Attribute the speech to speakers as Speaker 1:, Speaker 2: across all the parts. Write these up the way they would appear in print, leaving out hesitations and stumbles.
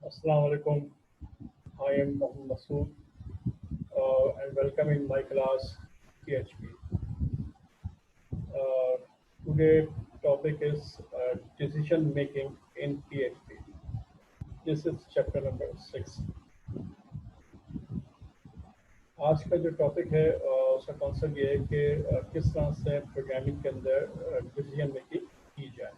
Speaker 1: Assalamu alaikum. I am Mohammed Masood and welcome in my class PHP. Uh, Today topic is decision making in PHP. This is chapter number 6. आज का जो topic है उसका concept ये है कि किस तरह से प्रोग्रामिंग के अंदर डिसीजन मेकिंग की जाए।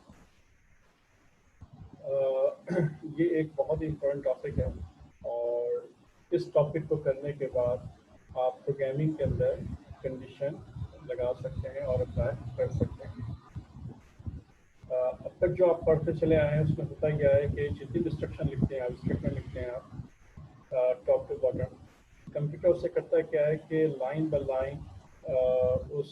Speaker 1: ये एक बहुत ही इम्पोर्टेंट टॉपिक है और इस टॉपिक को करने के बाद आप प्रोग्रामिंग के अंदर कंडीशन लगा सकते हैं और अप्लाई कर सकते हैं। अब तक जो आप पढ़ते चले आए हैं उसमें होता क्या है कि जितनी भी इंस्ट्रक्शन लिखते हैं आप स्टेटमेंट लिखते हैं आप टॉप टू बॉटम, कंप्यूटर उससे करता क्या है कि लाइन बाय लाइन उस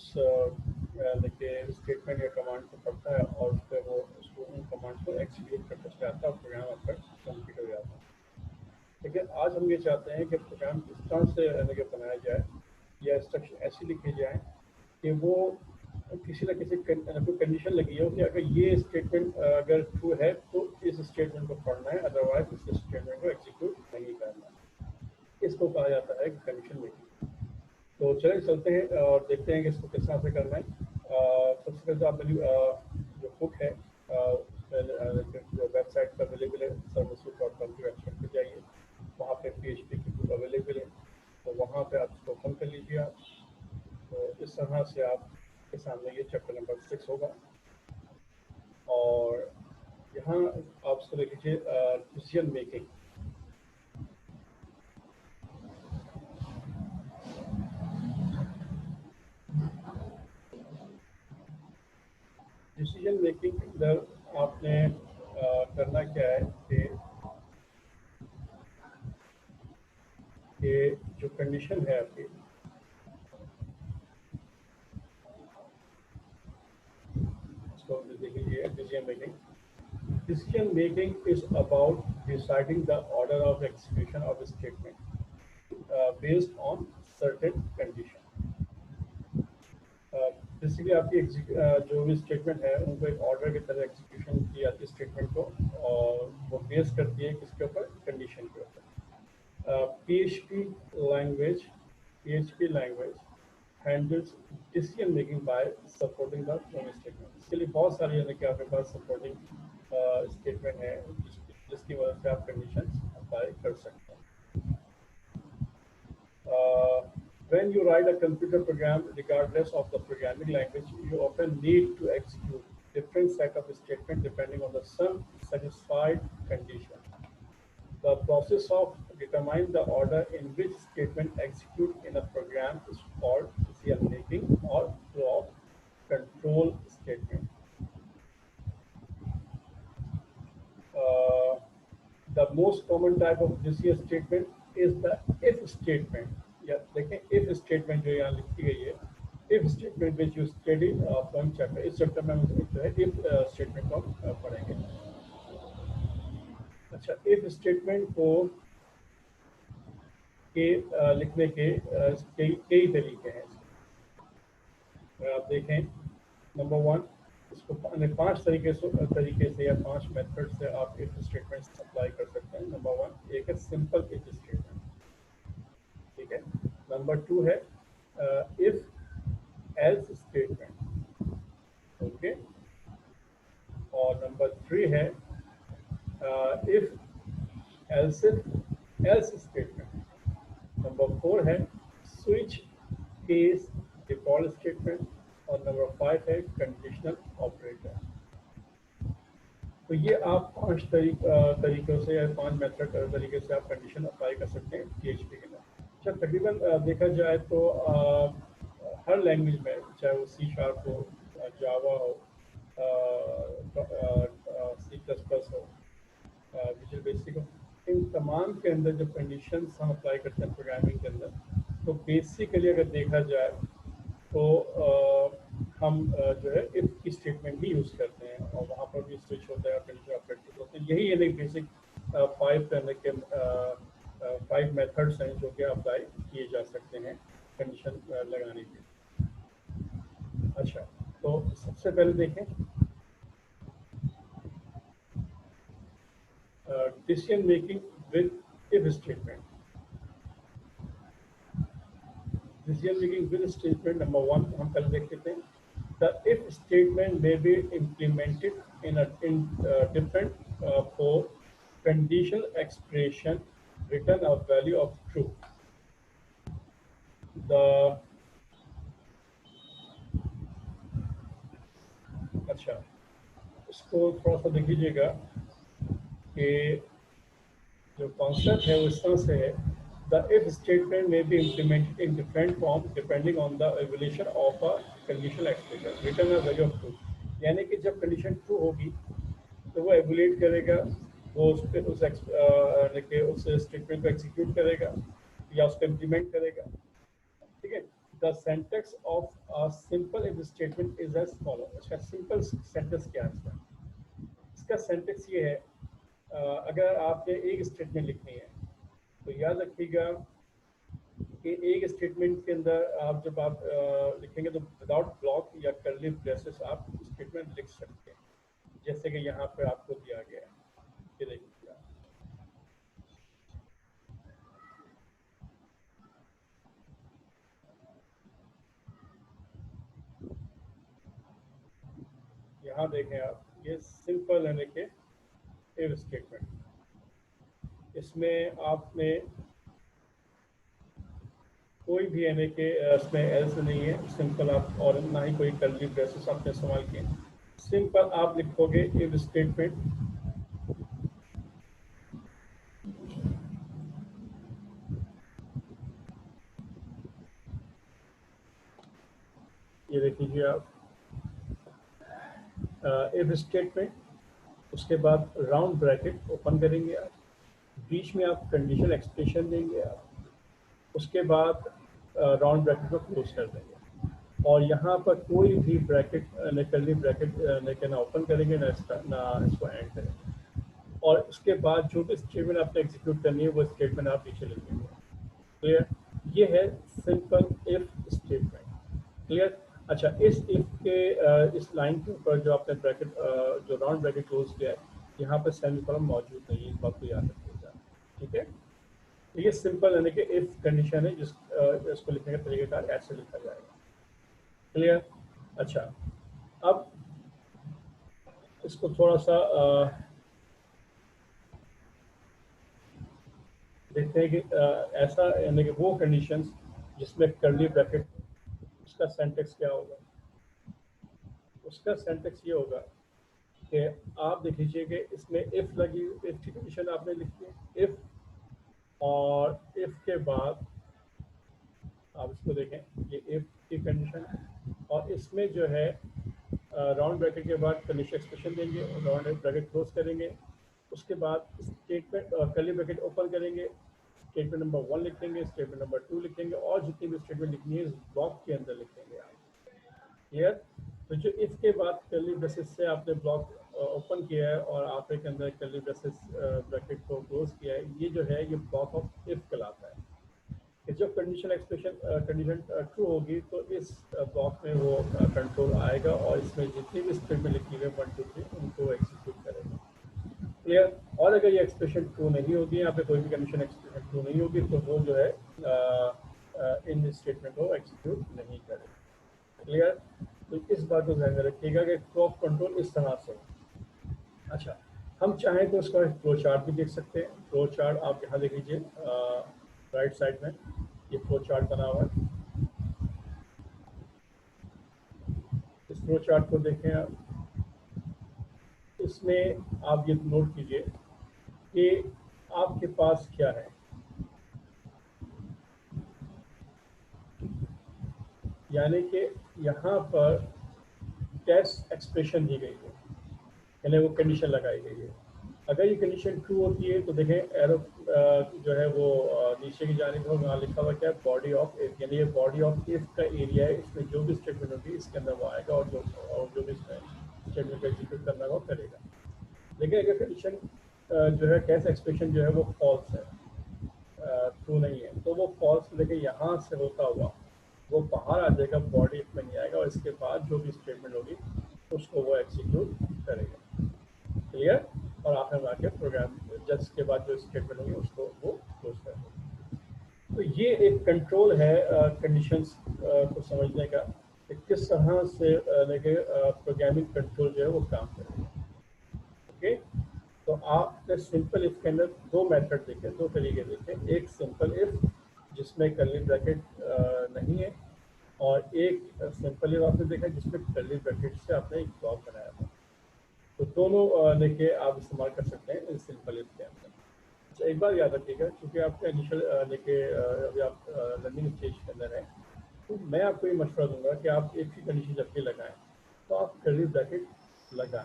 Speaker 1: देखिए स्टेटमेंट या कमांड को पढ़ता है और फिर वो उसको उन कमांड को एग्जीक्यूट करते जाता है और प्रोग्राम आपका कंप्लीट हो जाता है। लेकिन आज हम ये चाहते हैं कि प्रोग्राम किस तरह से बनाया जाए या इंस्ट्रक्शन ऐसी लिखी जाए कि वो किसी न किसी कोई कंडीशन लगी हो कि अगर ये स्टेटमेंट अगर ट्रू है तो इस स्टेटमेंट को पढ़ना है, अदरवाइज इस स्टेटमेंट को एग्जीक्यूट नहीं करना है। इसको कहा जाता है कंडीशन मेकिंग। तो चलिए चलते हैं और देखते हैं कि इसको किस तरह से करना है। सबसे पहले तो आप मेरी जो बुक है जो वेबसाइट पर अवेलेबल है sarmasud.com की वेबसाइट पर जाइए, वहाँ पे PHP की बुक अवेलेबल है, तो वहाँ पे आप इसको ओपन कर लीजिए आप। तो इस तरह से आपके सामने ये चैप्टर नंबर 6 होगा और यहाँ आप इसको लिख लीजिए डिसीजन मेकिंग। डिसीजन मेकिंग के अंदर आपने करना क्या है कि जो कंडीशन है आपकी, इसको देख लीजिए। Decision making is about deciding the order of execution of a statement based on certain condition. Basically आपकी जो भी स्टेटमेंट है उनको एक ऑर्डर की तरह एग्जीक्यूशन की जाती है स्टेटमेंट को, और वो बेस करती है किसके ऊपर, कंडीशन के ऊपर। PHP language handles decision making bye supporting the following statement. इसके लिए बहुत सारी यानी कि आपके पास सपोर्टिंग स्टेटमेंट है जिसकी वजह से आप कंडीशन अप्लाई कर सकते हैं। When you write a computer program, regardless of the programming language, you often need to execute different set of statements depending on the some satisfied condition. The process of determining the order in which statement execute in a program is called decision making or flow of control statement. Uh, the most common type of decision statement is the if statement. या देखें if statement जो यहाँ लिखी गई है, if statement which you study from chapter, इस chapter में हम जो है if statement को पढ़ेंगे। अच्छा, if statement को के लिखने के कई तरीके हैं। अगर आप देखें, नंबर 1, इसको 5 तरीके से या 5 मेथड से आप if स्टेटमेंट अप्लाई कर सकते हैं। नंबर 1 एक है सिंपल if स्टेटमेंट, ठीक है। नंबर 2 है इफ एल्स स्टेटमेंट, ओके। और नंबर 3 है इफ एल्स स्टेटमेंट। नंबर 4 है स्विच केस डिफॉल्ट स्टेटमेंट। और नंबर 5 है कंडीशनल ऑपरेटर। तो ये आप 5 तरीकों से या 5 मेथड तरीके से आप कंडीशन अप्लाई कर सकते हैं PHP के अंदर। अच्छा, तकरीबन देखा जाए तो हर लैंग्वेज में, चाहे वो C# हो, जावा हो, C++ हो, विजुअल बेसिक हो, इन तमाम के अंदर जो कंडीशंस हम अप्लाई करते हैं प्रोग्रामिंग के अंदर, तो बेसिकली अगर देखा जाए तो हम जो है इफ की स्टेटमेंट भी यूज़ करते हैं और वहाँ पर भी स्विच होता है और कंडीशन ऑपरेटर होते हैं। यही है बेसिक 5 मेथड्स हैं जो कि अप्लाई किए जा सकते हैं कंडीशन लगाने के। अच्छा, तो सबसे पहले देखें decision making with if statement. Decision making with statement number one हम पहले देख लेते हैं. The if statement may be implemented in different for conditional expression return a value of true. The अच्छा इसको थोड़ा सा देख लीजिएगा कि जो कॉन्सेप्ट है वो इस तरह से है. The if statement may be implemented in different form depending on the evaluation of a conditional expression return a value of true. यानी कि जब कंडीशन ट्रू होगी तो वो एवुलेट करेगा, वो उस पर उस स्टेटमेंट को एग्जीक्यूट करेगा या उसको इम्प्लीमेंट करेगा. ठीक है. The syntax of a simple if statement is as follow. इसका सिंपल सेंटेंस क्या है? इसका सेंटेक्स ये है, अगर आपने एक स्टेटमेंट लिखनी है तो याद रखिएगा कि एक स्टेटमेंट के अंदर आप जब आप लिखेंगे तो विदाउट ब्लॉक या कर्ली ब्रेसेस आप स्टेटमेंट लिख सकते हैं, जैसे कि यहाँ पे आपको दिया गया है. ये देखिए यहाँ देखें आप, ये सिंपल है कि इफ स्टेटमेंट. इसमें आपने कोई भी यानी कि इसमें एल्स नहीं है, सिंपल आप, और ना ही कोई कर्ली ब्रेसेस आपने इस्तेमाल किए. सिंपल आप लिखोगे इफ स्टेटमेंट ये देख लीजिए आप, इफ स्टेटमेंट, उसके बाद राउंड ब्रैकेट ओपन करेंगे आप, बीच में आप कंडीशनल एक्सप्रेशन देंगे आप, उसके बाद राउंड ब्रैकेट को क्लोज कर देंगे और यहाँ पर कोई भी ब्रैकेट कर्ली ब्रैकेट ना ओपन करेंगे ना इसको एंड करेंगे. और उसके बाद जो भी स्टेटमेंट आपने एग्जीक्यूट करनी है वो स्टेटमेंट आप नीचे लिखेंगे. क्लियर? ये है सिंपल इफ स्टेटमेंट. क्लियर? अच्छा, इस इफ के इस लाइन के ऊपर जो आपने ब्रैकेट जो राउंड ब्रैकेट क्लोज किया है, यहाँ पर सेमीकोलन मौजूद नहीं है, इस बात को याद रखिएगा. ठीक है. ये सिंपल यानी कि इफ कंडीशन है, जिस इसको लिखने का तरीकेकार ऐसे लिखा जाएगा. क्लियर? अच्छा, अब इसको थोड़ा सा देखते हैं कि ऐसा यानी कि वो कंडीशंस जिसमें कर्ली ब्रैकेट, उसका सेंटेक्स क्या होगा. उसका सेंटेक्स ये होगा कि आप देख लीजिए कि इसमें इफ लगी, इफ की कंडीशन आपने लिखी है, इफ, और इफ के बाद आप इसको देखें, ये इफ की कंडीशन है और इसमें जो है राउंड ब्रैकेट के बाद कंडीशन एक्सप्रेशन देंगे और राउंड ब्रैकेट क्लोज करेंगे. उसके बाद स्टेटमेंट कर्ली ब्रैकेट ओपन करेंगे, स्टेटमेंट नंबर 1 लिखेंगे, स्टेटमेंट नंबर 2 लिखेंगे और जितनी भी स्टेटमेंट लिखनी है इस ब्लॉक के अंदर लिखेंगे आप. क्लियर? तो जो इफ के बाद कर्ली ब्रेसेस से आपने ब्लॉक ओपन किया है और आपने के अंदर कर्ली ब्रेसेस ब्रैकेट को क्लोज किया है, ये जो है ये ब्लॉक ऑफ इफ कहलाता है. जब कंडीशन एक्सप्रेशन कंडीशन ट्रू होगी तो इस ब्लॉक में वो कंट्रोल आएगा और इसमें जितनी भी स्टेटमेंट लिखी हुई है 1 2 3 उनको एग्जीक्यूट करेगा. क्लियर? और अगर ये एक्सप्रेशन ट्रू नहीं होगी, यहाँ पे कोई भी कंडीशन एक्सप्रेशन ट्रू नहीं होगी तो वो जो है इन स्टेटमेंट को एग्जीक्यूट नहीं करेगा. क्लियर? तो इस बात को ध्यान में रखिएगा कि क्लॉक कंट्रोल इस तरह से. अच्छा, हम चाहें तो इसका फ्लो चार्ट भी देख सकते हैं. फ्लो चार्ट आप यहाँ देख लीजिए, राइट साइड में ये फ्लो चार्ट बना हुआ है. इस फ्लो चार्ट को देखें आप, इसमें आप ये नोट कीजिए कि आपके पास क्या है. यानी कि यहाँ पर टेस्ट एक्सप्रेशन दी गई है, यानी वो कंडीशन लगाई गई है. अगर ये कंडीशन ट्रू होती है तो देखें एरो जो है वो नीचे की जानिब हो, वहाँ लिखा हुआ क्या है, बॉडी ऑफ इफ, यानी ये बॉडी ऑफ इफ का एरिया है. इसमें जो भी स्टेटमेंट होगी इसके अंदर वो आएगा और जो भी इसमें स्टेटमेंट को एग्जीक्यूट करना वो करेगा. लेकिन अगर कंडीशन जो है कैसे एक्सप्रेशन जो है वो फॉल्स है, ट्रू नहीं है, तो वो फॉल्स लेके यहाँ से होता हुआ वो बाहर आ जाएगा, बॉडी में नहीं आएगा और इसके बाद जो भी स्टेटमेंट होगी उसको वो एग्जीक्यूट करेगा. क्लियर? और आपने आके प्रोग्राम जस्ट के बाद जो स्टेटमेंट होंगे उसको वो क्लोज कर देंगे। तो ये एक कंट्रोल है कंडीशंस को समझने का कि किस तरह से प्रोग्रामिंग कंट्रोल जो है वो काम करेगा। ओके, तो आपने सिंपल इफ के अंदर दो मेथड देखे, दो तरीके देखे। एक सिंपल इफ जिसमें कर्ली ब्रैकेट नहीं है, और एक सिंपल इफ आपने देखा जिसमें कर्ली ब्रैकेट से आपने एक ब्लॉक बनाया था। तो दोनों लेके आप इस्तेमाल कर सकते हैं इस सिंपल इफ के अंदर। अच्छा, एक बार याद रखिएगा, क्योंकि आपका इनिशियल लेके अभी आप लर्निंग स्टेज के अंदर हैं, तो मैं आपको ये मशवरा दूंगा कि आप एक ही कंडीशन जब भी लगाएं तो आप कर्ली ब्रैकेट लगाएं।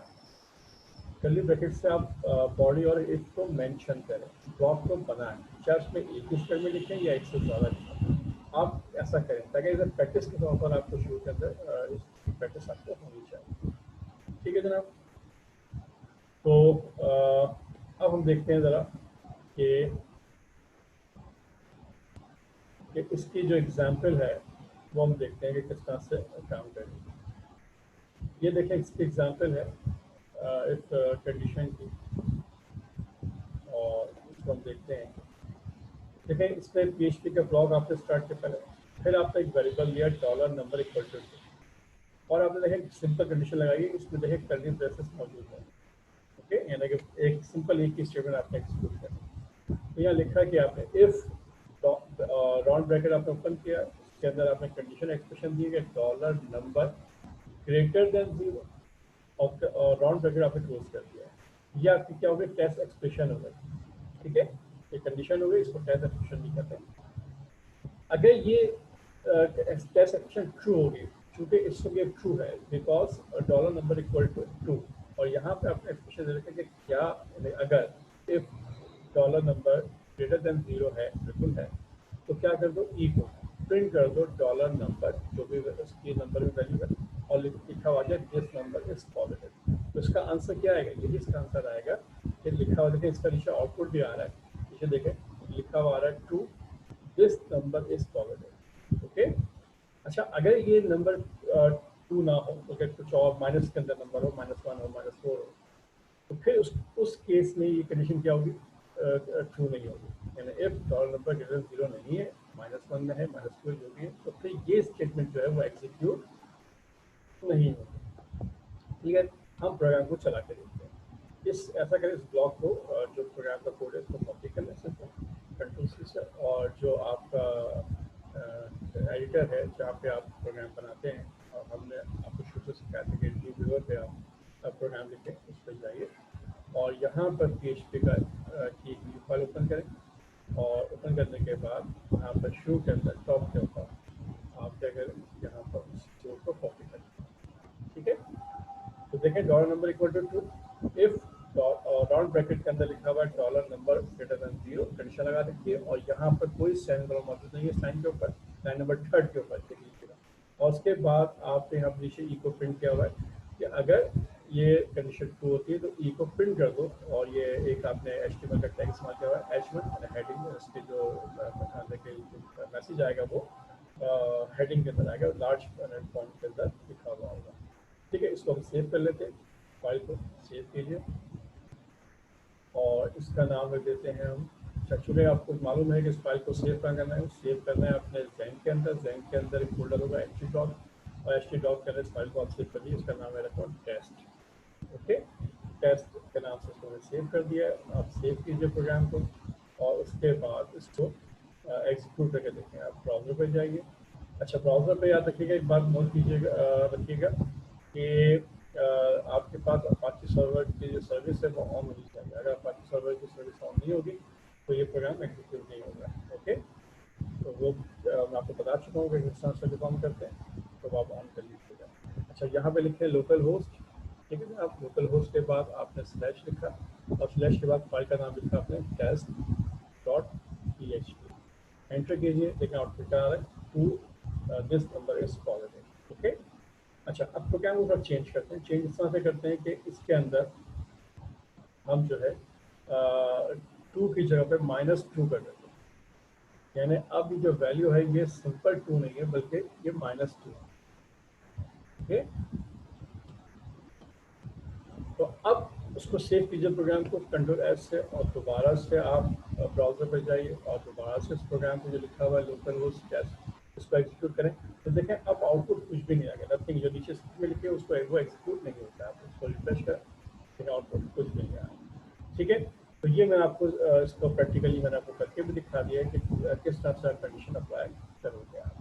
Speaker 1: कर्ली ब्रैकेट से आप बॉडी और इफ को मेंशन करें, ब्लॉक को बनाएं, चाहे उसमें एक ही स्टेप में लिखें या एक से ज़्यादा लिखें। आप ऐसा करें ताकि इधर प्रैक्टिस के तौर पर आपको शुरू के अंदर इसकी प्रैक्टिस आपको होनी चाहिए। ठीक है जनाब। तो अब हम देखते हैं ज़रा कि इसकी जो एग्जाम्पल है वो हम देखते हैं कि किस तरह से काम करेगी। ये देखें, इसकी एग्जाम्पल है इस कंडीशन की, और इसको हम देखते हैं। देखें, इसमें PHP का ब्लॉग आपने स्टार्ट किया पहले, फिर आपने एक वेरिएबल लिया डॉलर नंबर इक्वल टू, और आपने देखें सिंपल कंडीशन लगाई, इसमें देखें कर्ली ब्रेसेस मौजूद है। ओके, यानी कि एक सिंपल एक ही स्टेटमेंट आपने एक्सिक्यूट किया। तो यहाँ लिखा कि आपने इफ राउंड ब्रैकेट आपने ओपन किया, इसके अंदर आपने कंडीशन एक्सप्रेशन दी है डॉलर नंबर ग्रेटर देन 0, और राउंड ब्रैकेट आपने क्लोज कर दिया। ये आपकी क्या हो गई, टेस्ट एक्सप्रेशन हो गई। ठीक है, ये कंडीशन हो गई, इसको टेस्ट एक्सप्रेशन भी कहते हैं। अगर ये टेस्ट एक्सप्रेशन ट्रू होगी, चूंकि इसको ये ट्रू है because dollar number equal to 2, और यहाँ पे आपने एक्सप्रेशन दे रखा है कि क्या अगर if dollar number greater than 0 है, बिल्कुल है, तो क्या कर दो, ई को प्रिंट कर दो डॉलर नंबर, जो भी उसकी नंबर में वैल्यू है, और लिखा हुआ जाए दिस नंबर इज पॉजिटिव। तो इसका आंसर क्या आएगा, यही इसका आंसर आएगा कि लिखा हुआ, देखें इसका नीचे आउटपुट भी आ रहा है, नीचे देखें लिखा हुआ आ रहा है true, this number is positive. Okay, अच्छा, अगर ये नंबर टू ना हो, अगर कुछ और माइनस के अंदर नंबर हो, -1 हो, -4 हो, तो फिर उस केस में ये कंडीशन क्या होगी, ट्रू नहीं होगी। यानी if dollar number greater than 0 नहीं है, -1 में है, -2 जो भी है, तो फिर ये स्टेटमेंट जो है वो एग्जीक्यूट नहीं होगी। ठीक है, हम प्रोग्राम को चला के देखते हैं। ऐसा करें, इस ब्लॉक को जो प्रोग्राम का कोड है उसको कॉपी कर लें सिर्फ कंट्रोल सी से, और जो आपका एडिटर है जहाँ पे आप प्रोग्राम बनाते हैं, और हमने आपको शुरू से सिखाया था कि व्यूअर पे आप प्रोग्राम लिखें, उस पर जाइए और यहाँ पर PHP का की फाइल ओपन करें, और ओपन करने के बाद यहाँ पर शुरू के अंदर टॉप के ऊपर आप क्या करें, यहाँ पर उस कोड को कॉपी करें। ठीक है, तो देखें dollar number equal to 2, if round bracket के अंदर लिखा हुआ है dollar number greater than 0, condition लगा दीजिए, और यहाँ पर कोई साइन नंबर मौजूद नहीं है, साइन के ऊपर, साइन नंबर 3 के ऊपर लिखिएगा, और उसके बाद आप यहाँ नीचे ई को प्रिंट किया हुआ है कि अगर ये कंडीशन ट्रू होती है तो ई को प्रिंट कर दो, और ये एक आपने HTML का टैग इस्तेमाल किया हुआ है H1 हेडिंग, इसके जो मैसेज आएगा वो हेडिंग के अंदर आएगा, लार्ज फॉन्ट के अंदर लिखा हुआ होगा। ठीक है, इसको हम सेव कर लेते हैं, फाइल को सेव कीजिए, और इसका नाम रख देते हैं हम, चूँकि आपको मालूम है कि इस फाइल को सेव कहाँ करना है, सेव करना है अपने ज़ैंक के अंदर। ज़ैंक के अंदर एक फोल्डर होगा htdoc, और htdoc के अंदर इस फाइल को आप सेव कर दिए, इसका नाम है रखो टेस्ट। ओके, टेस्ट के नाम से इसको सेव कर दिया, आप सेव कीजिए प्रोग्राम को, और उसके बाद इसको एग्जीक्यूट करके देखें। आप ब्राउज़र पर जाइए। अच्छा, ब्राउज़र पे याद रखिएगा, एक बात नोट कीजिएगा, रखिएगा कि आपके पास अपाची सर्वर की जो सर्विस है वो ऑन होनी चाहिए। अगर अपाची सर्वर की सर्विस ऑन नहीं होगी तो ये प्रोग्राम एग्जीक्यूट नहीं होगा। ओके, तो वो मैं आपको बता चुका हूँ कि किस तरह से काम करते हैं, तो आप ऑन कर लीजिएगा। अच्छा, यहाँ पे लिखे लोकल होस्ट। ठीक है, आप लोकल होस्ट के बाद आपने स्लैश लिखा, और स्लैश के बाद फाइल का नाम लिखा आपने test.php, एंटर कीजिए, लेकिन आउटपुट आ रहा है to this number is positive. Okay, अच्छा, अब प्रोग्राम को थोड़ा चेंज करते हैं। चेंज इस तरह से करते हैं कि इसके अंदर हम जो है 2 की जगह पे -2 कर देते हैं, यानी अब जो वैल्यू है ये सिंपल 2 नहीं है बल्कि ये -2 है। ओके, तो अब उसको सेव कीजिए प्रोग्राम को कंट्रोल एस से, और दोबारा से आप ब्राउज़र पर जाइए और दोबारा से इस प्रोग्राम को जो लिखा हुआ है लोकल होस्ट कैश, इसको एग्जीक्यूट करें। तो देखें अब आउटपुट कुछ भी नहीं आ गया, नथिंग। जो नीचे स्क्रीन में लिखे उसको वो एग्जीक्यूट नहीं होता है। आप उसको रिफ्रेश करें, लेकिन आउटपुट कुछ भी नहीं आया। ठीक है, तो ये मैंने आपको इसको प्रैक्टिकली मैंने आपको करके भी दिखा दिया है कि किस तरह से कंडीशन अप्लाई करोगे आप।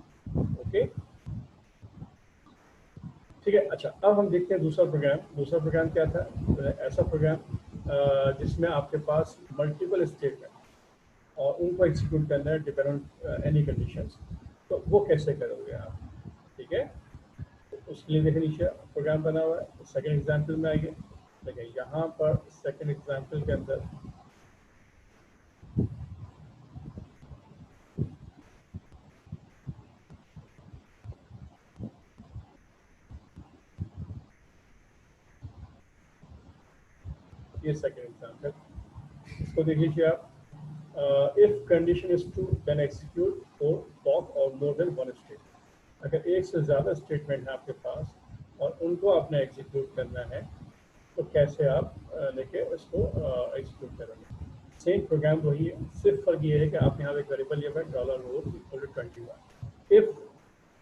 Speaker 1: ओके, ठीक है। अच्छा, अब हम देखते हैं दूसरा प्रोग्राम। दूसरा प्रोग्राम क्या था? ऐसा प्रोग्राम जिसमें आपके पास मल्टीपल स्टेटमेंट और उनको एग्जीक्यूट करना है डिपेंड ऑन एनी कंडीशंस। तो वो कैसे करोगे आप? ठीक है, तो उसके लिए देखिए नीचे प्रोग्राम बना हुआ है। सेकेंड एग्जाम्पल में आइए। देखिए यहाँ पर सेकेंड एग्जाम्पल के अंदर ये सेकेंड एग्जाम्पल, इसको देख लीजिए आप। If condition is true then execute for block और मोर देन वन स्टेटमेंट। अगर एक से ज़्यादा स्टेटमेंट है आपके पास और उनको आपने एग्जीक्यूट करना है, तो कैसे आप लेके इसको एग्जीक्यूट करोगे? सेम प्रोग्राम वही है, सिर्फ फर्क ये है कि आप यहाँ एक वेरिएबल लिया है $roll इक्वल टू 21। इफ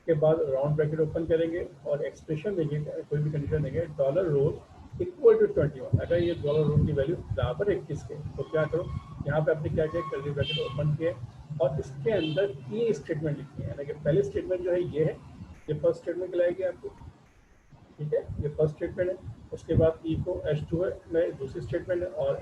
Speaker 1: के बाद राउंड ब्रैकेट ओपन करेंगे और एक्सप्रेशन देंगे, कोई भी कंडीशन देंगे $roll इक्वल टू 21। अगर ये $roll की वैल्यू बराबर 21 के, तो क्या करो, यहाँ पे आपने क्या किया, कर्ली ब्रैकेट ओपन किया और इसके अंदर 3 स्टेटमेंट लिखी है। यानी कि पहले स्टेटमेंट जो है ये है, ये फर्स्ट स्टेटमेंट कहलाएगी आपको। ठीक है, ये फर्स्ट स्टेटमेंट है। उसके बाद ई को H2 में दूसरी स्टेटमेंट है और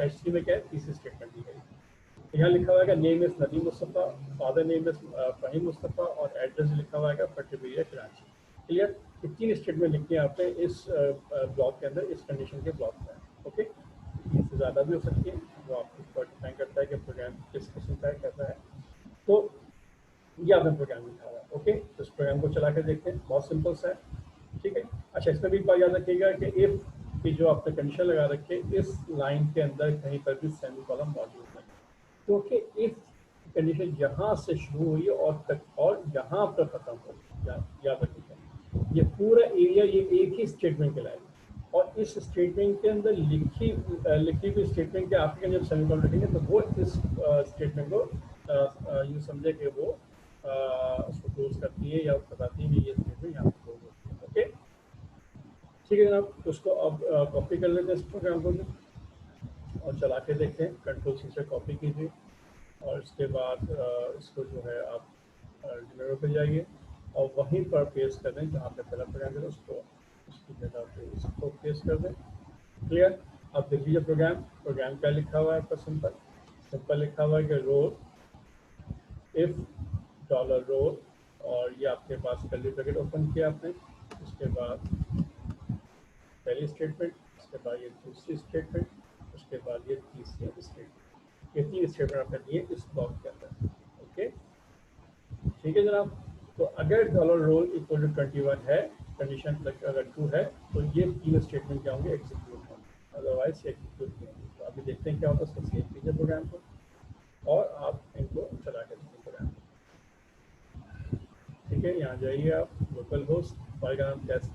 Speaker 1: H3 में क्या है, तीसरी स्टेटमेंट दी गई। यहाँ लिखा हुआ है name is Nadeem Mustafa, father name is Faheem Mustafa और एड्रेस लिखा हुआ है पट्टी कराची। क्लियर? 3 स्टेटमेंट लिखी है आपने इस ब्लॉक के अंदर, इस कंडीशन के ब्लॉक में। ओके, इससे ज़्यादा भी हो सकती है, वो आपको डिपेंड करता है कि प्रोग्राम किस किस्म का है, कैसा है। तो ये आपने प्रोग्राम लिखा हुआ है। ओके, तो इस प्रोग्राम को चला कर देखते हैं, बहुत सिंपल सा है। ठीक है, अच्छा, इसमें भी एक बात याद रखिएगा कि इफ की जो आपने कंडीशन लगा रखे, इस लाइन के अंदर कहीं पर भी सेमीकोलन मौजूद नहीं, क्योंकि इफ कंडीशन यहाँ से शुरू हुई है और तक और यहाँ पर खत्म हो गई। याद रखिएगा, ये पूरा एरिया ये एक ही स्टेटमेंट कहलाएगा और इस स्टेटमेंट के अंदर लिखी हुई स्टेटमेंट के आखिर जब सेमीकोलन रखेंगे तो वो इस स्टेटमेंट को यूँ समझे कि वो उसको क्लोज करती है या बताती है कि ये स्टेटमेंट यहाँ पर क्लोज होती है। ओके, ठीक है जनाब, तो उसको अब कॉपी कर लेते हैं इस प्रोग्राम को और चला के देखते हैं। कंट्रोल सी से कॉपी कीजिए और इसके बाद इसको जो है आप डिनर पे जाइए और वहीं पर पेस्ट कर दें जहाँ पे पहला प्रोग्राम है, उसको उसकी जगह पे इसको पेस्ट कर दें। क्लियर? अब देख लीजिए प्रोग्राम क्या लिखा हुआ है आपका, सिंपल लिखा हुआ है कि रोल इफ $roll, और ये आपके पास कर्ली ब्रैकेट ओपन किया आपने, उसके बाद पहली स्टेटमेंट, उसके बाद ये दूसरी स्टेटमेंट, उसके बाद ये तीसरी स्टेटमेंट। ये 3 स्टेटमेंट आपने दिए इस ब्लॉक के अंदर। ओके, ठीक है जनाब। तो अगर $roll इक्वल टू 21 है, कंडीशन अगर ट्रू है, तो ये 3 स्टेटमेंट क्या होंगे, एग्जीक्यूट होंगे, अदरवाइज एग्जीक्यूट नहीं होंगे। तो अभी देखते हैं क्या होता है। उसको सेव कीजिए प्रोग्राम को और आप इनको चला के देखिए प्रोग्राम। ठीक है, यहाँ जाइए आप, लोकल होस्ट फाइल का नाम कैसे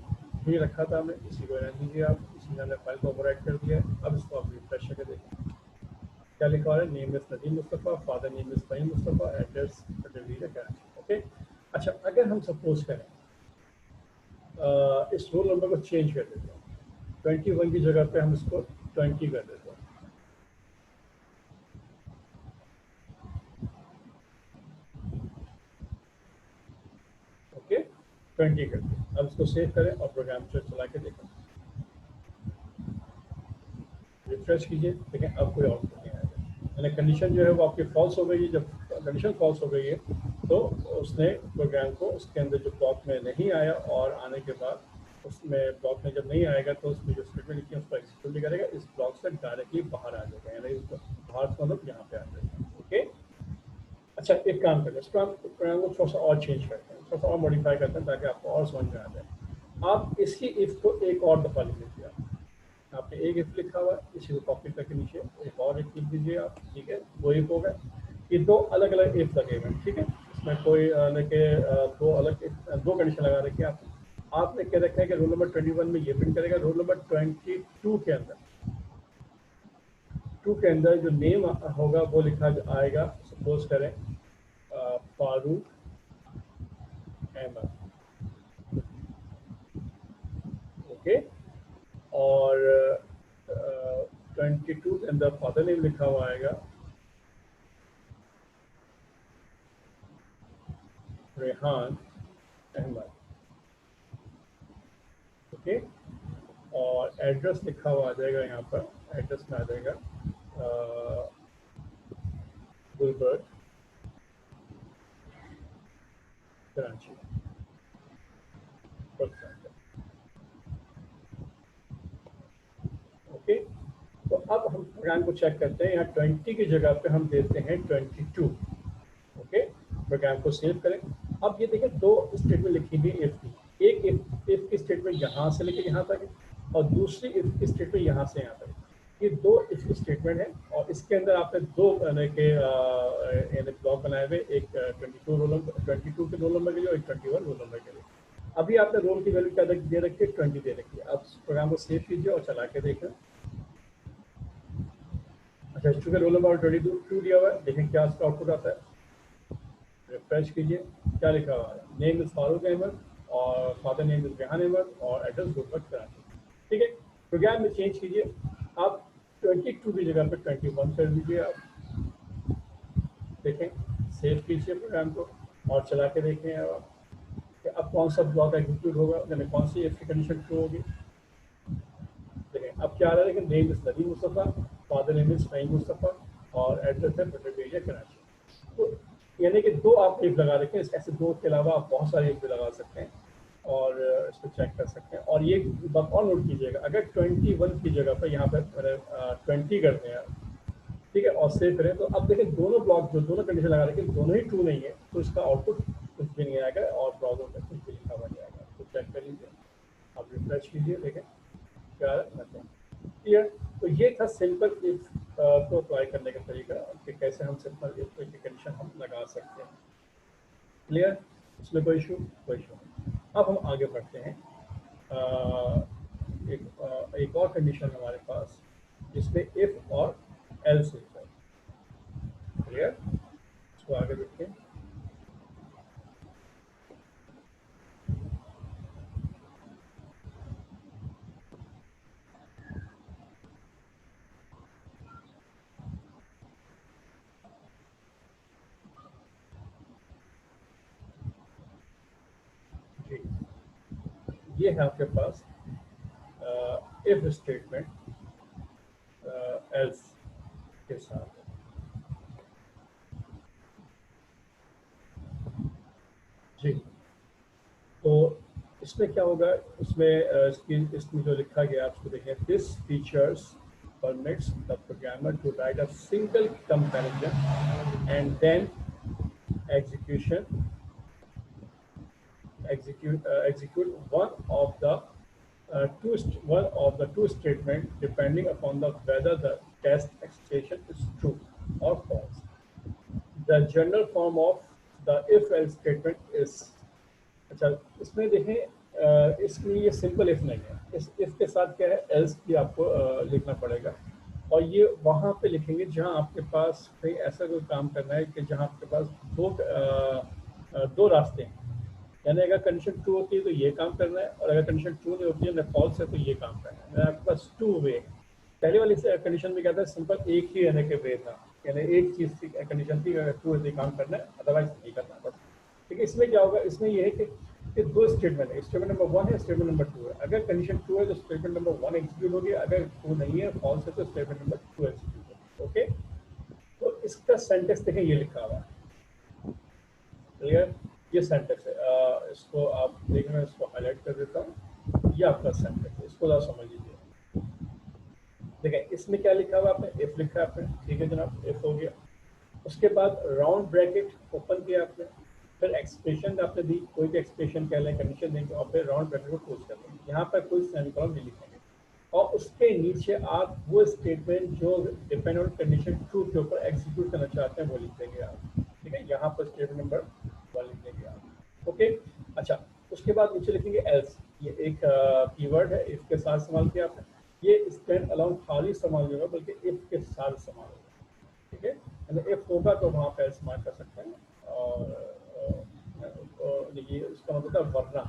Speaker 1: भी रखा था हमने, इसी को रहने दीजिए आप, इसी ने हमने फाइल को ओवरराइट कर दिया है। अब इसको आप रिफ्रेश करके देखें क्या लिखा हुआ है, name is Nadeem Mustafa, father name is Faheem Mustafa, address Karachi. Okay, अच्छा, अगर हम सपोज करें इस रोल नंबर को चेंज कर देते हैं, 21 की जगह पे हम इसको 20 कर देते हैं। ओके, 20 कर दिया। अब इसको सेव करें और प्रोग्राम को चला के देखें, रिफ्रेश कीजिए, देखें अब कोई आउटपुट नहीं आएगा। यानी कंडीशन जो है वो आपकी फॉल्स हो गई है। जब कंडीशन फॉल्स हो गई है तो उसने प्रोग्राम को उसके अंदर जो ब्लॉक में नहीं आया, और आने के बाद उसमें ब्लॉक में जब नहीं आएगा तो उसमें जो स्टेटमेंट लिखी है उसको एग्जीक्यूट नहीं करेगा, इस ब्लॉक से डायरेक्टली बाहर आ जाएगा, यानी बाहर से मतलब यहाँ पे आ जाएगा। ओके, अच्छा, एक काम करें, इसको हम प्रोग्राम को थोड़ा सा और चेंज करते हैं, थोड़ा सा और मॉडिफाई करते हैं ताकि आपको और समझ में आ जाए। आप इसी इफ को एक और दफ़ा लिख लीजिए। आपने एक इफ लिखा हुआ है, इसी को कॉपी करके नीचे एक और इफ लिख दीजिए आप। ठीक है, वो इफ हो गए। ये 2 अलग अलग इफ लगे हुए हैं। ठीक है, इसमें कोई लेके 2 अलग 2 कंडीशन लगा रखी है आपने क्या रखा है कि रोल नंबर 21 में ये प्रिंट करेगा, रोल नंबर 22 के अंदर टू के अंदर जो नेम होगा वो लिखा आएगा, सपोज करें फारूक अहमद, ओके। और 22 के अंदर फादर नेम लिखा हुआ आएगा रेहान अहमद, ओके। और एड्रेस लिखा हुआ आ जाएगा, यहाँ पर एड्रेस में आ जाएगा गुलबर्ग कराची, ओके। तो अब हम प्रोग्राम को चेक करते हैं। यहाँ 20 की जगह पे हम देते हैं 22, ओके। प्रोग्राम को सेव करें। अब ये देखिए दो स्टेटमेंट लिखी हुई इफ की, एक इफ की स्टेटमेंट यहाँ से लेकर यहाँ तक है और दूसरी इफ की स्टेटमेंट यहाँ से यहाँ तक। ये दो इफ की स्टेटमेंट है और इसके अंदर आपने दो ब्लॉक बनाए हुए, एक 22 रोल नंबर, 22 के रोल नंबर के लिए और 21 रोल नंबर के लिए। अभी आपने रोल की वैल्यू क्या दे रखी है, 20 दे रखी है। अब प्रोग्राम को सेव कीजिए और चला के देखें। अच्छा, चूंकि रोल नंबर 22 दिया हुआ है, देखें क्या इसका आउटपुट आता है। रिफ्रेश कीजिए, क्या लिखा हुआ है, नेम इज फारूक अहमद और father name is Rehan Ahmed और एड्रेस गुलबर्ग कराची, ठीक है। प्रोग्राम में चेंज कीजिए, आप 22 की जगह पर 21 कर दीजिए। आप देखें, सेव कीजिए प्रोग्राम को और चला के देखें आप कि अब कौन सा ब्लॉक एग्जीक्यूट होगा, यानी कौन सी इफ की कंडीशन ट्रू होगी। देखें अब क्या आ रहा है, लेकिन name is Nadeem Mustafa, father name is Faheem Mustafa और एड्रेस है बटरबेरिया कराची। तो यानी कि दो आप इफ लगा रखे हैं, ऐसे दो के अलावा आप बहुत सारे इफ भी लगा सकते हैं और इसको चेक कर सकते हैं। और ये बात और नोट कीजिएगा, अगर 21 की जगह पर यहाँ पर 20 करते हैं, ठीक है, और सेव करें, तो अब देखें दोनों ब्लॉक जो दोनों कंडीशन लगा रखे दोनों ही ट्रू नहीं है, तो इसका आउटपुट कुछ भी नहीं आएगा और ब्राउजर में कुछ भी लिखा हुआ नहीं आएगा। तो चेक कर लीजिए, आप रिफ्रेश कीजिए, देखें क्या क्लियर। तो ये था सिंपल इफ को अप्लाई करने का तरीका कि कैसे हम सिंपल इफ की कंडीशन हम लगा सकते हैं। क्लियर, इसमें कोई इशू नहीं। अब हम आगे बढ़ते हैं। एक और कंडीशन हमारे पास जिसमें इफ और एल्स लिखा है। क्लियर, इसको आगे देखते हैं। ये है आपके पास इफ स्टेटमेंट एल्स के साथ। जी, तो इसमें क्या होगा, इसमें जो लिखा गया आप उसको देखें। This features permits the programmer to write a single comparison and then execute one of the two statement depending upon whether the test expression is true or false. The general form of the if-else statement is, अच्छा इसमें देखें, इसमें ये simple if नहीं है, इस if के साथ क्या है, एल्स भी आपको लिखना पड़ेगा। और ये वहाँ पे लिखेंगे जहाँ आपके पास कहीं ऐसा कोई काम करना है कि जहाँ आपके पास दो रास्ते हैं, यानी अगर कंडीशन ट्रू होती है तो ये काम करना है और अगर कंडीशन ट्रू नहीं होती है ना फॉल्स है तो ये काम करना है। आपके पास टू वे। पहले वाली कंडीशन में क्या था, सिंपल एक ही रहने के वे था, यानी एक चीज़ की कंडीशन थी, अगर ट्रू है काम करना है अदरवाइज नहीं करना बस। ठीक है, इसमें क्या होगा, इसमें ये है कि दो स्टेटमेंट है, स्टेटमेंट नंबर 1 है, स्टेटमेंट नंबर 2 है। अगर कंडीशन ट्रू है तो स्टेटमेंट नंबर 1 एग्जीक्यूट होगी, अगर ट्रू नहीं है फॉल्स है तो स्टेटमेंट नंबर 2 एग्जीक्यूट होगी। ओके, तो इसका सेंटेंस देखें, ये लिखा हुआ है। क्लियर, ये सेंटेंस है, इसको आप देखें, मैं इसको हाईलाइट कर देता हूँ। ये आपका सेंटेंस है, इसको ज़रा समझ लीजिए। देखें इसमें क्या लिखा हुआ आपने, इफ लिखा है आपने, ठीक है जनाब, इफ हो गया। उसके बाद राउंड ब्रैकेट ओपन किया आपने, फिर एक्सप्रेशन आपने दी, कोई भी एक्सप्रेशन कह लें, कंडीशन देंगे और फिर राउंड ब्रैकेट को क्लोज कर देंगे। यहाँ पर कोई सेमीकोलन नहीं लिखेंगे और उसके नीचे आप वो स्टेटमेंट जो डिपेंड ऑन कंडीशन ट्रू के ऊपर एग्जीक्यूट करना चाहते हैं वो लिख देंगे आप। ठीक है, यहाँ पर स्टेटमेंट नंबर 1 लिख देंगे आप। ओके, अच्छा उसके बाद नीचे लिखेंगे एल्स। ये एक कीवर्ड है, इसके साथ इस्तेमाल किया आपने। ये स्टैंड अलोन खाली इस्तेमाल नहीं होगा बल्कि इफ के साथ इस्तेमाल होगा, ठीक है। यानी इफ होगा तो वहाँ पर इस्तेमाल कर सकते हैं, और देखिए इसका मतलब है वरना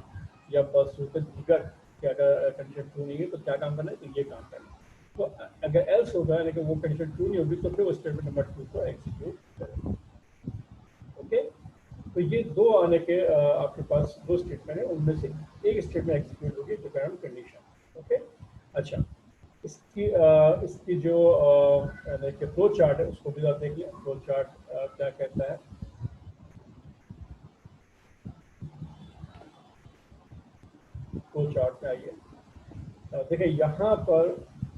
Speaker 1: या बसूरत दिगर कि अगर कंडीशन ट्रू नहीं है तो क्या काम करना है, तो ये काम करना है। तो अगर एल्स होगा यानी कि वो कंडीशन ट्रू नहीं होगी तो फिर वो स्टेटमेंट नंबर 2 को एग्जीक्यूट करेगा, ओके। तो ये दो आने के आपके पास दो स्टेटमेंट है, उनमें से एक स्टेटमेंट एग्जीक्यूट होगी डिपेंड कंडीशन, ओके। अच्छा, इसकी जो फ्लो चार्ट है उसको भी आप देख लें। फ्लो चार्ट क्या कहता है, फ्लो चार्ट में आइए। देखिए यहाँ पर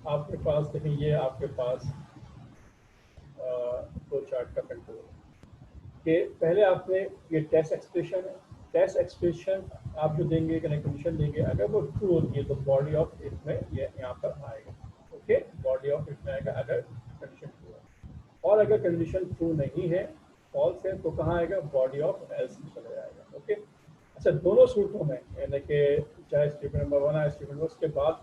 Speaker 1: आपके पास, देखिए ये आपके पास फ्लो चार्ट का कंट्रोल कि पहले आपने ये टेस्ट एक्सप्रेशन है, टेस्ट एक्सप्रेशन आप जो देंगे कंडीशन देंगे, अगर वो ट्रू होती है तो बॉडी ऑफ इफ में ये यहाँ पर आएगा, ओके। बॉडी ऑफ इफ में आएगा अगर कंडीशन ट्रू है, और अगर कंडीशन ट्रू नहीं है, फॉल्स है, तो कहाँ आएगा, बॉडी ऑफ एल्स में चले जाएगा, ओके। अच्छा, दोनों सूत्रों में यानी कि चाहे स्टेटमेंट नंबर 1 है स्टेटमेंट उसके बाद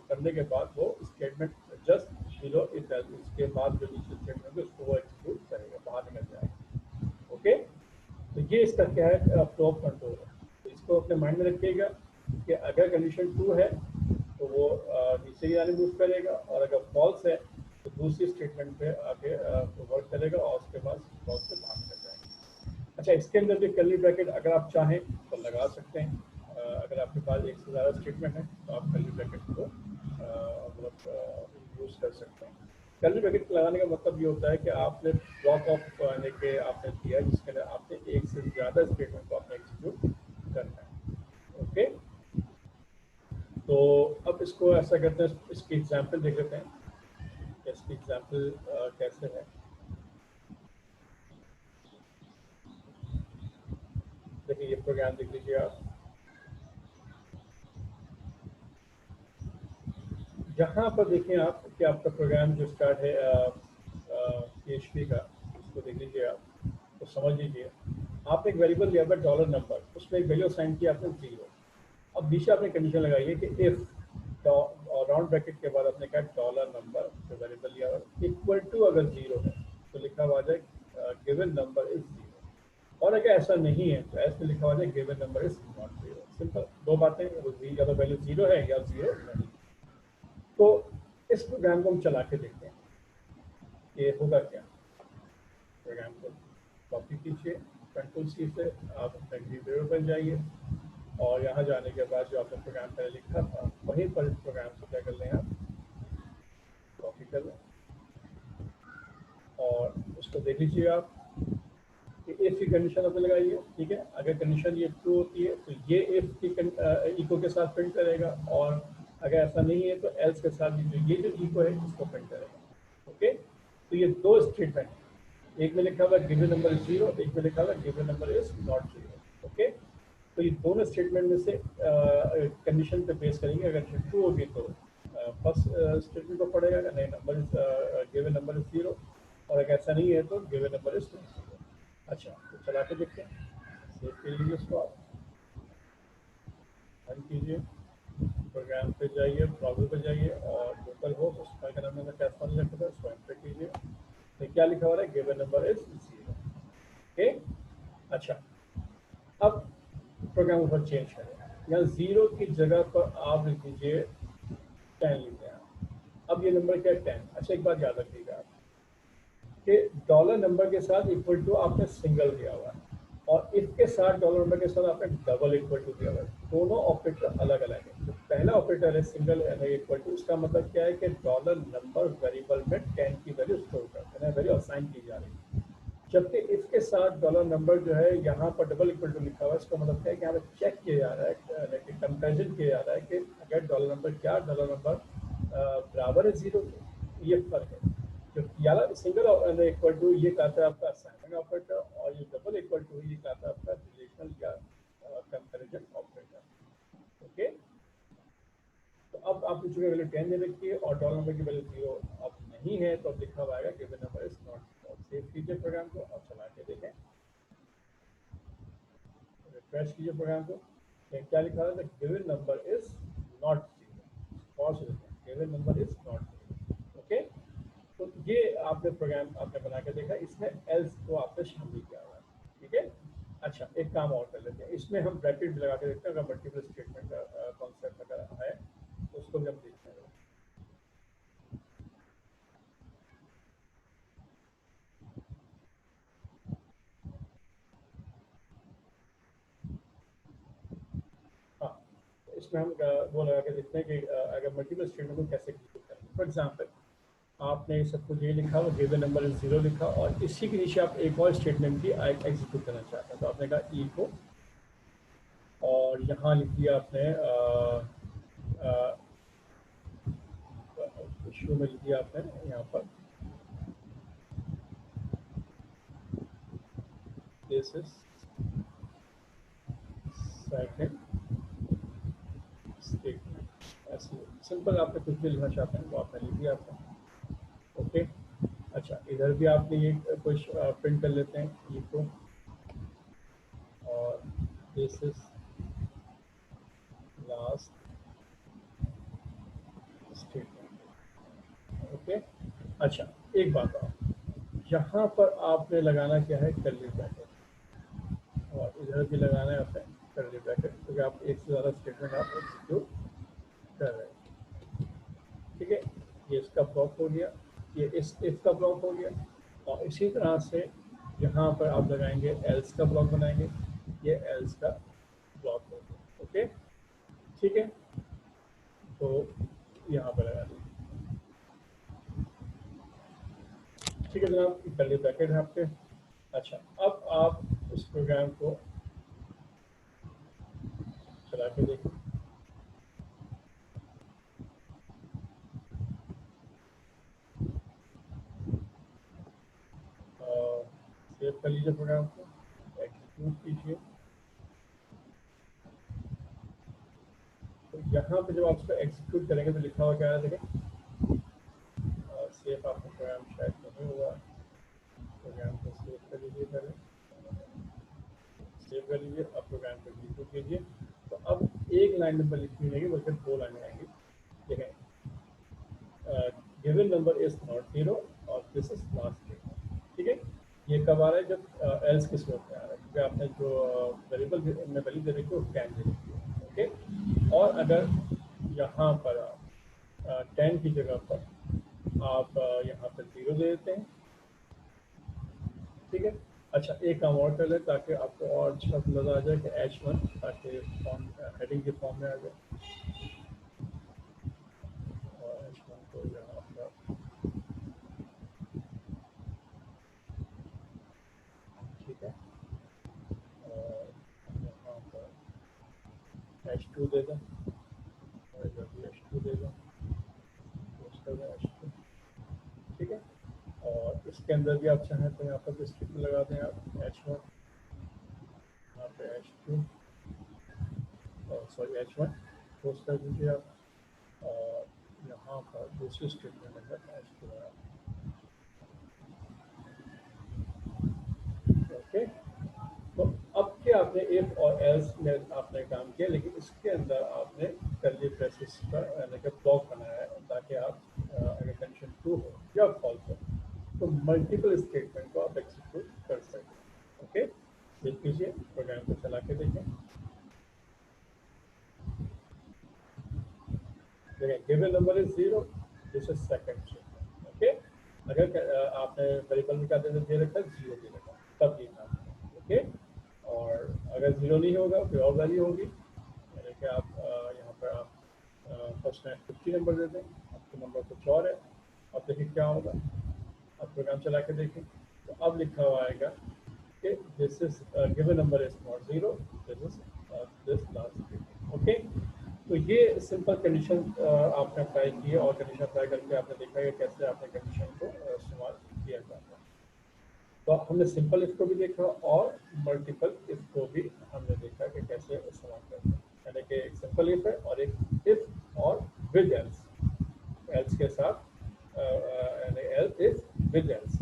Speaker 1: करने के बाद वो statement just zero if else, इसके बाद जो दूसरे स्टेटमेंट है उसको वो एग्जीक्यूट करेगा, बाहर निकल जाएगा, ओके। तो ये इसका क्या है, फ्लो ऑफ कंट्रोल है। तो इसको अपने माइंड में रखिएगा कि अगर कंडीशन ट्रू है तो वो नीचे की जाने मूव करेगा, और अगर फॉल्स है तो दूसरी स्टेटमेंट पे आके वर्क करेगा और उसके बाद फॉल्स से बाहर निकल जाएगा। अच्छा, इसके अंदर भी कर्ली ब्रैकेट अगर आप चाहें तो लगा सकते हैं। अगर आपके पास एक से ज़्यादा स्टेटमेंट है तो आप कर्ली ब्रैकेट को मतलब यूज़ कर सकते हैं। कर्ली ब्रैकेट लगाने का मतलब ये होता है कि आपने ब्लॉक ऑफ यानी कि आपने दिया है जिसके अंदर आपने एक से ज़्यादा स्टेटमेंट को आपने एग्जीक्यूट करना है, ओके। तो अब इसको ऐसा करते हैं, इसकी एग्जांपल देख लेते हैं कि इसकी एग्जांपल कैसे है। देखिए ये प्रोग्राम देख लीजिए आप, यहाँ पर देखें आप कि आपका प्रोग्राम जो स्टार्ट है PHP का, उसको देख लीजिए आप, तो समझ लीजिए आपने एक वेरिएबल लिया हुआ डॉलर नंबर, उसमें एक वैल्यू असाइन किया आपने 0। अब बीच आपने कंडीशन लगाई है कि इफ और राउंड ब्रैकेट के बाद आपने कहा डॉलर नंबर जो वेरिएबल लिया हुआ इक्वल टू अगर 0 है तो लिखा हुआ जाए गिवन नंबर इज 0, और अगर ऐसा नहीं है तो ऐसे लिखा हुआ जाए given number is not 0। Simple दो बातें, या तो वैल्यू 0 है या 0 नहीं। तो इस प्रोग्राम को हम चला के देखते हैं कि होगा क्या। प्रोग्राम को कॉपी कीजिए, कंट्रोल सी से आप अपने वीडियो पर जाइए, और यहाँ जाने के बाद जो आपने प्रोग्राम पहले लिखा था वहीं पर इस प्रोग्राम को क्या कर लें आप, कॉपी कर लें, और उसको देख लीजिए आप कि इफ की कंडीशन आपने लगाई है, ठीक है। अगर कंडीशन ये ट्रू होती है तो ये इफ की इको के साथ प्रिंट करेगा, और अगर ऐसा नहीं है तो एल्स के साथ ये जो इको है इसको प्रिंट करेगा, ओके। तो ये दो स्टेटमेंट है, एक में लिखा हुआ गिवन नंबर इज 0, एक में लिखा हुआ given number is not 0, okay. तो ये दोनों स्टेटमेंट में से कंडीशन पे बेस करेंगे, अगर ट्रू होगी तो फर्स्ट स्टेटमेंट को पढ़ेगा, अगर नहीं number is given number is 0, और अगर ऐसा नहीं है तो गिवन नंबर इज 0। अच्छा, तो चला के देखते हैं, सेव कर लीजिए उसको आप, रन कीजिए, प्रोग्राम पे जाइए, ब्राउज़र पे जाइए, और लोकल हो उसका क्या नाम है कैसे रखा था उसको एंटर कीजिए। तो क्या लिखा हुआ है, गिवन नंबर इज 0, ओके। अच्छा, अब प्रोग्राम ऊपर चेंज करें, यहाँ 0 की जगह पर आप लिख दीजिए 10 लिख दें। अब ये नंबर क्या है, 10। अच्छा, एक बात याद रखिएगा आप कि डॉलर नंबर के साथ इक्वल टू आपने सिंगल दिया हुआ है, और इफ के साथ डॉलर नंबर के साथ आपने डबल इक्वल टू दिया हुआ है। दोनों ऑपरेटर अलग अलग है। जो पहला ऑपरेटर है सिंगल इक्वल टू, इसका मतलब क्या है कि डॉलर नंबर वेरिएबल में 10 की वैल्यू स्टोर करते हैं, वैल्यू असाइन की जा रही है। जबकि इफ के साथ डॉलर नंबर जो है यहाँ पर डबल इक्वल टू लिखा हुआ है, इसका मतलब क्या है कि यहाँ पर चेक किया जा रहा है, कंपेरिजन किया जा रहा है कि अगर डॉलर नंबर क्या डॉलर नंबर बराबर है 0 के, ये फर्क है। जो याला सिंगल इक्वल टू ये कहता है आपका असाइनमेंट ऑपरेटर, और ये डबल इक्वल टू ये कहता है आपका रिलेशनल या कंपैरिजन ऑपरेटर, ओके। तो अब आप चूंकि वैल्यू 10 दे रखी है और डॉलर नंबर की वैल्यू 0 अब नहीं है, तो अब लिखा हुआ आएगा given number is not. Save कीजिए प्रोग्राम को और चला के देखें, रिफ्रेश कीजिए प्रोग्राम को, क्या लिखा है, given number is not 0, false, given number is not. Okay, तो ये आपने प्रोग्राम आपने बना के देखा, इसमें एल्स को आपने शामिल किया हुआ है। ठीक है, अच्छा एक काम और कर लेते हैं, इसमें हम ब्रैकेट भी लगा के देखते हैं, अगर मल्टीपल स्टेटमेंट का कॉन्सेप्ट अगर है तो उसको भी हम देखते हैं। हाँ, इसमें हम वो लगा के देखते हैं कि अगर मल्टीपल स्टेटमेंट को कैसे एग्जीक्यूट करें। फॉर एग्जाम्पल, आपने सब कुछ ये लिखा और गिवन नंबर इज 0 लिखा, और इसी के नीचे आप एक और स्टेटमेंट भी एग्जीक्यूट करना चाहते हैं, तो आपने कहा ई को, और यहाँ लिख दिया आपने शुरू में लिख दिया आपने यहाँ पर दिस इज सेकंड स्टेटमेंट। ऐसे सिंपल आपने कुछ भी लिखना चाहते हैं वो आपने लिख दिया आपने। ओके, अच्छा इधर भी आपने ये कुछ प्रिंट कर लेते हैं ई को, और this is last statement. Okay, अच्छा एक बात और, यहाँ पर आपने लगाना क्या है, कर्ली ब्रैकेट, और इधर भी लगाना है आपने कर्ली ब्रैकेट, क्योंकि आप एक से ज़्यादा स्टेटमेंट आप एग्जीक्यूट कर रहे हैं। ठीक है, ये इसका ब्लॉक हो गया, ये इस इफ का ब्लॉक हो गया, और इसी तरह से यहाँ पर आप लगाएंगे एल्स का ब्लॉक बनाएंगे, ये एल्स का ब्लॉक हो गया। ओके, ठीक है, तो यहाँ पर लगा दीजिए। ठीक है जनाब, कर्ली ब्रैकेट है आपके। अच्छा, अब आप इस प्रोग्राम को चला के देखिए। सेव कर लीजिए प्रोग्राम को, एग्जीक्यूट कीजिए। तो यहाँ पे जब आप इसको एग्जीक्यूट करेंगे तो लिखा हुआ क्या है देखें, सेव आपका प्रोग्राम शायद नहीं हुआ, प्रोग्राम को सेव कर लीजिए, पहले सेव कर लीजिए, अब प्रोग्राम को एग्जीक्यूट कीजिए। तो अब एक लाइन नंबर लिखनी रहेगी, बल्कि दो लाइनें आएंगी। देखें, गिवन नंबर इज नॉट 0 और दिस इज लास्ट स्टेटमेंट। ठीक है, ये कब आ रहा है, जब एल्स के स्कोप में आ रहा है, क्योंकि आपने जो वेरिएबल में वैल्यू दे रखी है वो कैन दे रखी है। ओके, और अगर यहाँ पर 10 की जगह पर आप यहाँ पर 0 दे देते हैं। ठीक है, अच्छा एक काम और कर लें ताकि आपको और अच्छा अंदाजा आ जाए कि H1 ताकि फॉर्म हेडिंग के फॉर्म में आ जाए, और H1 को यहाँ पर ठीक है, और यहाँ पर H2 दे दें, और इधर भी H2 दे दें, पोस्ट कर दें H2। ठीक है, और इसके अंदर भी आप चाहें तो यहाँ पर स्ट्रिप लगा दें आप H1, यहाँ पे H2, सॉरी H1 पोस्ट कर दीजिए आप, और यहाँ पर दूसरी स्टेटमेंट में H2 लगा। ओके, तो अब क्या आपने इफ और एल्स में आपने काम किया, लेकिन इसके अंदर आपने कर्ली ब्रेसेस का यानी कि ब्लॉक बनाया है, ताकि आप अगर कंडीशन ट्रू हो या फॉल्स हो तो मल्टीपल स्टेटमेंट को आप एग्जीक्यूट कर सकते हैं। ओके, देख लीजिए, प्रोग्राम को चला के देखें। देखिए, given number is 0, this is second statement. Okay, अगर आपने वेरिएबल में क्या दे रखा है, 0 दे रखा है, तब ये काम है। ओके, और अगर 0 नहीं होगा कोई और वैल्यू होगी, यानी कि आप यहाँ पर आप फर्स्ट में 50 नंबर दे दें, आपका नंबर कुछ और है। अब देखिए क्या होगा, अब प्रोग्राम चला के देखें, तो अब लिखा हुआ आएगा कि this is given number is not 0, this is this last. Okay, तो ये सिंपल कंडीशन आपने अप्लाई की है, और कंडीशन अप्लाई करके आपने देखा है कैसे आपने कंडीशन को इस्तेमाल किया जाता है। तो हमने सिंपल इफ को भी देखा और मल्टीपल इफ को भी हमने देखा कि कैसे इस्तेमाल करते हैं, यानी कि एक सिंपल इफ है और एक इफ और विद एल्स, एल्स के साथ यानी else if with else.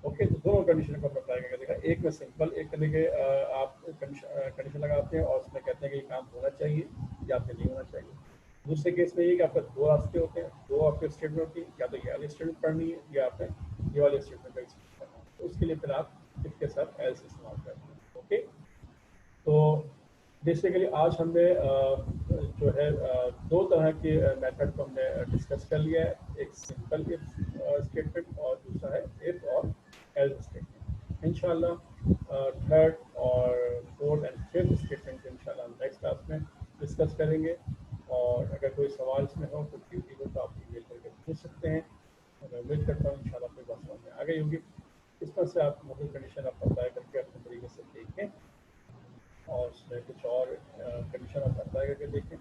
Speaker 1: Okay, तो दोनों कंडीशन को हमने अप्लाई करके देखा, एक में सिंपल एक करने के आप कंडीशन लगाते हैं और उसमें कहते हैं कि ये काम होना चाहिए या फिर नहीं होना चाहिए। दूसरे केस में ये कि आपका दो रास्ते होते हैं, दो आपके स्टेटमेंट होती है, या तो ये वाली स्टेटमेंट पढ़नी है या आपने ये वाले स्टेटमेंट का इस्तेमाल करना है। तो उसके लिए फिर आप इसके साथ एल्स इस्तेमाल करते हैं। ओके, तो बेसिकली आज हमने जो है दो तरह के मेथड को हमने डिस्कस कर लिया है, एक सिंपल इफ स्टेटमेंट और दूसरा है इफ और एल्स स्टेटमेंट। इंशाल्लाह थर्ड और फोर्थ एंड फिफ्थ स्टेटमेंट इंशाल्लाह हम नेक्स्ट क्लास में डिस्कस करेंगे। और अगर कोई सवाल इसमें हो, कोई क्वेरी हो, तो आप ईमेल करके पूछ सकते हैं। और मैं उम्मीद करता हूँ इंशाल्लाह कोई बात समझ में आ गई होगी। इस पर से आप मॉडल कंडीशन आप अप्लाई करके अपने तरीके से देखें और उसमें कुछ और कंडीशन आप अप्लाई करके देखें।